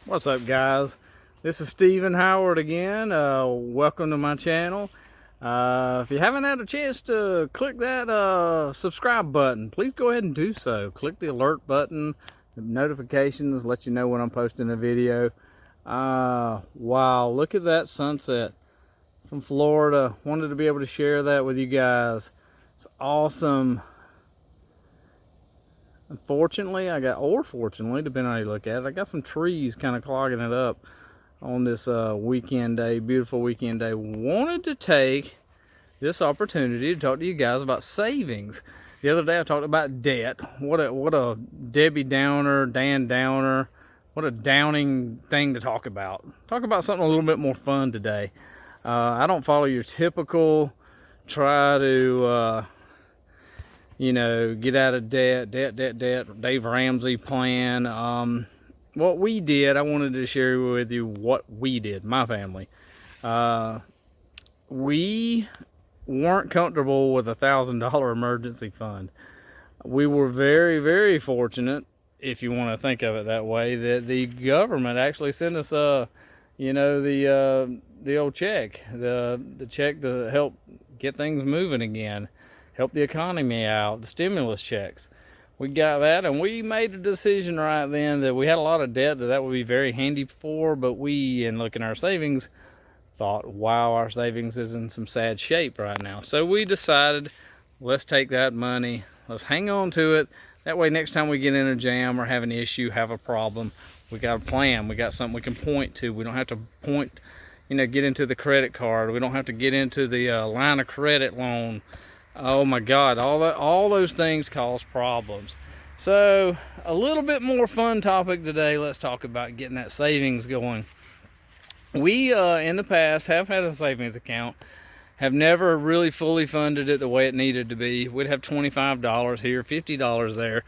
What's up, guys? This is Stephen Howard again. Welcome to my channel. If you haven't had a chance to click that subscribe button, please go ahead and do so. Click the alert button, the notifications let you know when I'm posting a video. Wow, look at that sunset from Florida. Wanted to be able to share that with you guys. It's awesome. Unfortunately, fortunately, depending on how you look at it, I got some trees kind of clogging it up on this weekend day, beautiful weekend day. Wanted to take this opportunity to talk to you guys about savings. The other day I talked about debt. What a Debbie Downer, Dan Downer, what a downing thing to talk about. Talk about something a little bit more fun today. I don't follow your typical try to get out of debt, Dave Ramsey plan. What we did, I wanted to share with you what we did, my family. We weren't comfortable with $1,000 emergency fund. We were very, very fortunate, if you want to think of it that way, that the government actually sent us, the old check, the check to help get things moving again. Help the economy out, the stimulus checks. We got that, and we made a decision right then that we had a lot of debt that would be very handy for, but we, in looking at our savings, thought, wow, our savings is in some sad shape right now. So we decided, let's take that money, let's hang on to it. That way next time we get in a jam or have an issue, have a problem, we got a plan, we got something we can point to. We don't have to get into the credit card. We don't have to get into the line of credit loan. Oh my God, all those things cause problems. So a little bit more fun topic today. Let's talk about getting that savings going. We in the past have had a savings account, have never really fully funded it the way it needed to be. We'd have $25 here, $50 there.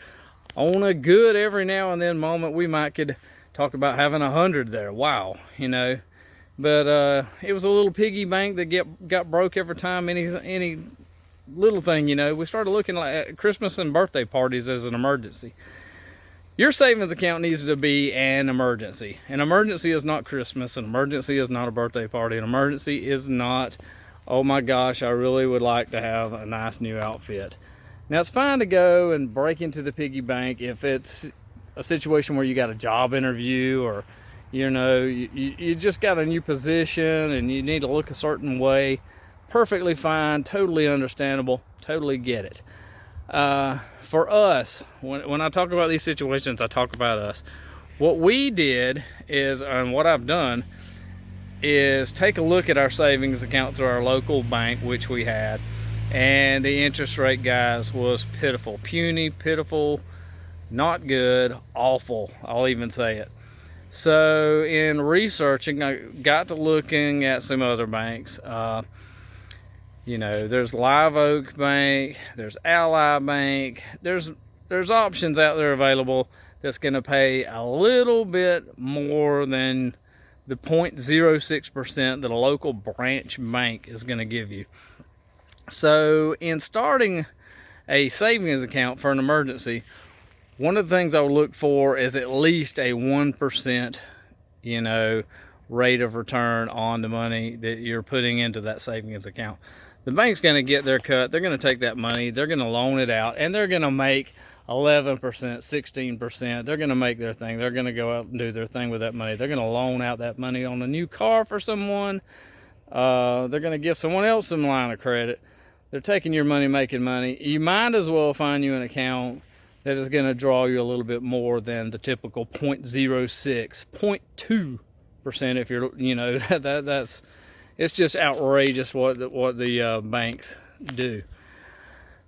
On a good every now and then moment, we could talk about having 100 there. Wow, But it was a little piggy bank that got broke every time any little thing, we started looking at Christmas and birthday parties as an emergency. Your savings account needs to be an emergency. An emergency is not Christmas. An emergency is not a birthday party. An emergency is not, oh my gosh, I really would like to have a nice new outfit. Now, it's fine to go and break into the piggy bank if it's a situation where you got a job interview, or you just got a new position and you need to look a certain way. Perfectly fine, totally understandable, totally get it. For us, when I talk about these situations, I talk about us. What we did is, and what I've done, is take a look at our savings account through our local bank, which we had, and the interest rate, guys, was pitiful. Puny, pitiful, not good, awful, I'll even say it. So in researching, I got to looking at some other banks. There's Live Oak Bank, there's Ally Bank, there's options out there available that's going to pay a little bit more than the 0.06% that a local branch bank is going to give you. So in starting a savings account for an emergency, one of the things I would look for is at least a 1%, rate of return on the money that you're putting into that savings account. The bank's going to get their cut. They're going to take that money, they're going to loan it out, and they're going to make 11%, 16%. They're going to make their thing. They're going to go out and do their thing with that money. They're going to loan out that money on a new car for someone. They're going to give someone else some line of credit. They're taking your money, making money. You might as well find you an account that is going to draw you a little bit more than the typical 0.06, 0.2%. If you're, that's it's just outrageous what the banks do.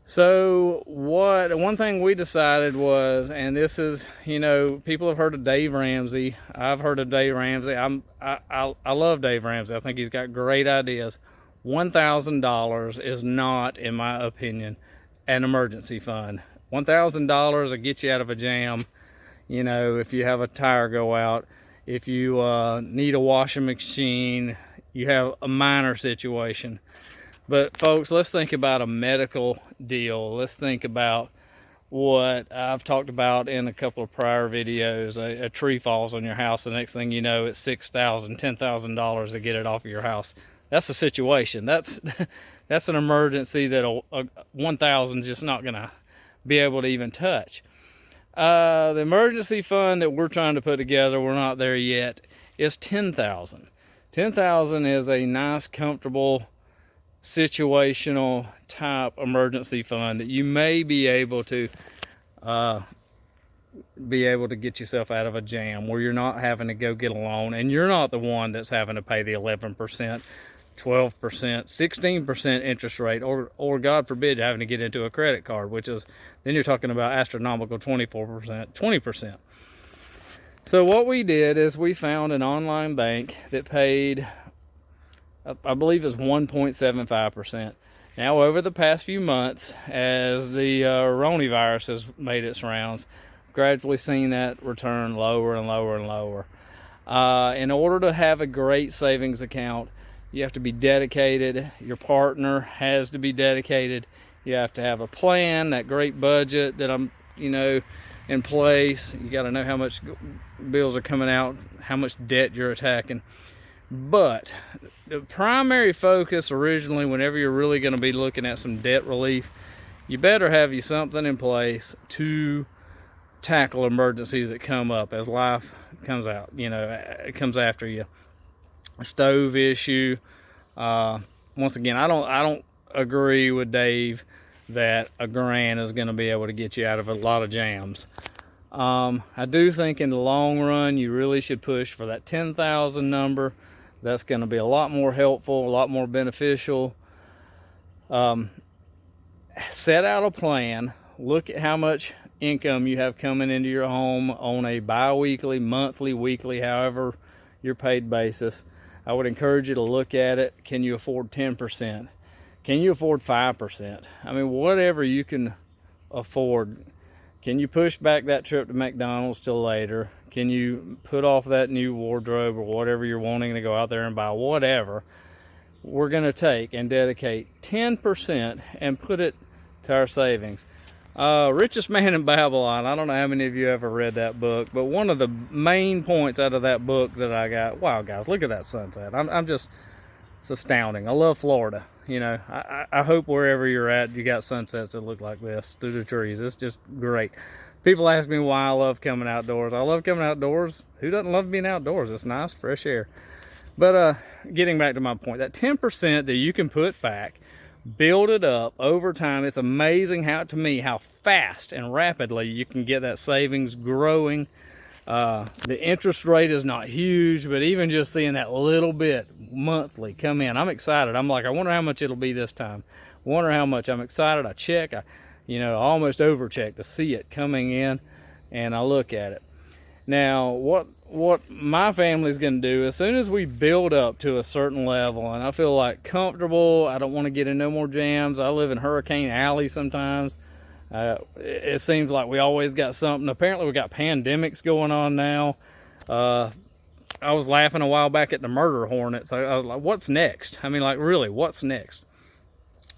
So one thing we decided was, and this is, people have heard of Dave Ramsey. I've heard of Dave Ramsey. I love Dave Ramsey. I think he's got great ideas. $1,000 is not, in my opinion, an emergency fund. $1,000 will get you out of a jam. If you have a tire go out, if you need a washing machine, you have a minor situation. But folks, let's think about a medical deal. Let's think about what I've talked about in a couple of prior videos. A tree falls on your house, the next thing you know, it's $6,000, $10,000 to get it off of your house. That's the situation. That's that's an emergency that a 1,000 is just not gonna be able to even touch. The emergency fund that we're trying to put together, we're not there yet, is 10,000. 10,000 is a nice, comfortable, situational type emergency fund that you may be able to get yourself out of a jam where you're not having to go get a loan, and you're not the one that's having to pay the 11%, 12%, 16% interest rate, or God forbid having to get into a credit card, which is, then you're talking about astronomical 24%, 20%. So what we did is we found an online bank that paid, I believe it's 1.75%. Now, over the past few months, as the coronavirus has made its rounds, gradually seen that return lower and lower and lower. In order to have a great savings account, you have to be dedicated. Your partner has to be dedicated. You have to have a plan, that great budget that I'm, in place. You got to know how much bills are coming out, how much debt you're attacking. But the primary focus originally, whenever you're really going to be looking at some debt relief, you better have you something in place to tackle emergencies that come up as life comes out. It comes after you. A stove issue. Once again, I don't agree with Dave that a grand is going to be able to get you out of a lot of jams. I do think in the long run, you really should push for that 10,000 number. That's going to be a lot more helpful, a lot more beneficial. Set out a plan. Look at how much income you have coming into your home on a bi-weekly, monthly, weekly, however your paid basis. I would encourage you to look at it. Can you afford 10%? Can you afford 5%? I mean, whatever you can afford. Can you push back that trip to McDonald's till later? Can you put off that new wardrobe or whatever you're wanting to go out there and buy? Whatever. We're going to take and dedicate 10% and put it to our savings. Richest Man in Babylon. I don't know how many of you ever read that book, but one of the main points out of that book that I got, wow, guys, look at that sunset. It's astounding. I love Florida. I hope wherever you're at, you got sunsets that look like this through the trees. It's just great. People ask me why I love coming outdoors. I love coming outdoors. Who doesn't love being outdoors? It's nice, fresh air. But getting back to my point, that 10% that you can put back, build it up over time. It's amazing how fast and rapidly you can get that savings growing. The interest rate is not huge, but even just seeing that little bit monthly come in, I'm excited. I'm like, I wonder how much it'll be this time. Wonder how much. I'm excited. I check. I almost overcheck to see it coming in, and I look at it. Now, what my family's going to do, as soon as we build up to a certain level and I feel like comfortable, I don't want to get in no more jams. I live in Hurricane Alley sometimes. It seems like we always got something. Apparently we got pandemics going on now. I was laughing a while back at the murder hornets. I was like, what's next? I mean, like, really, what's next?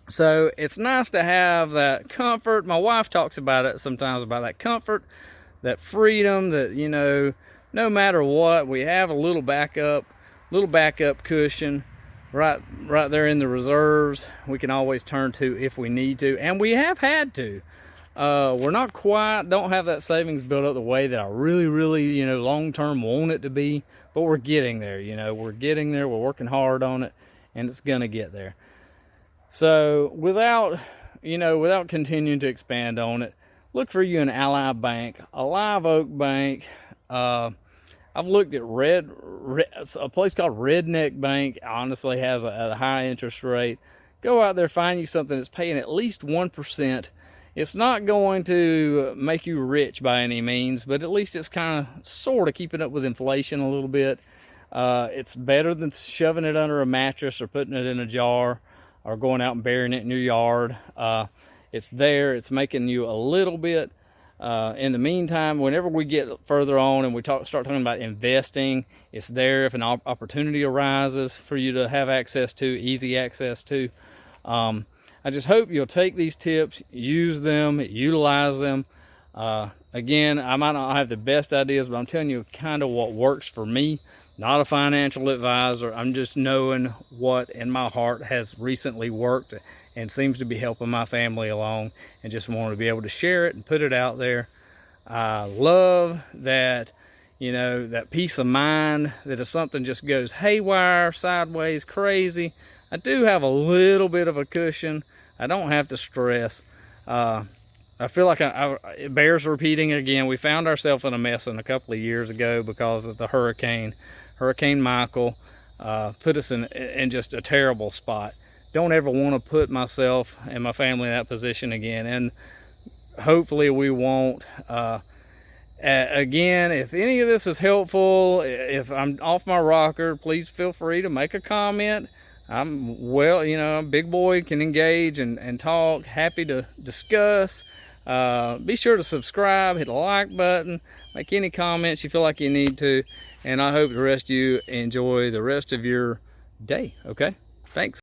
So it's nice to have that comfort. My wife talks about it sometimes, about that comfort, that freedom, that, no matter what, we have a little backup cushion right there in the reserves. We can always turn to if we need to, and we have had to. We're not quite, don't have that savings built up the way that I really, long-term want it to be, but we're getting there, we're getting there, we're working hard on it, and it's gonna get there. So without continuing to expand on it, look for you an Ally Bank, a Live Oak Bank. I've looked at a place called Redneck Bank. Honestly, has a high interest rate. Go out there, find you something that's paying at least 1%. It's not going to make you rich by any means, but at least it's kind of sort of keeping up with inflation a little bit. It's better than shoving it under a mattress or putting it in a jar or going out and burying it in your yard. It's there. It's making you a little bit. In the meantime, whenever we get further on and we start talking about investing, it's there if an opportunity arises for you to have access to, easy access to. I just hope you'll take these tips, use them, utilize them. Again, I might not have the best ideas, but I'm telling you kind of what works for me. Not a financial advisor. I'm just knowing what in my heart has recently worked and seems to be helping my family along, and just want to be able to share it and put it out there. I love that, you know, that peace of mind that if something just goes haywire, sideways, crazy, I do have a little bit of a cushion. I don't have to stress. I feel like it bears repeating again. We found ourselves in a mess a couple of years ago because of the Hurricane Michael. Put us in just a terrible spot. Don't ever want to put myself and my family in that position again, and hopefully we won't. Again, if any of this is helpful, if I'm off my rocker, please feel free to make a comment. I'm, well, you know, big boy, can engage and talk, happy to discuss. Be sure to subscribe, hit the like button, make any comments you feel like you need to, and I hope the rest of you enjoy the rest of your day. Okay, thanks.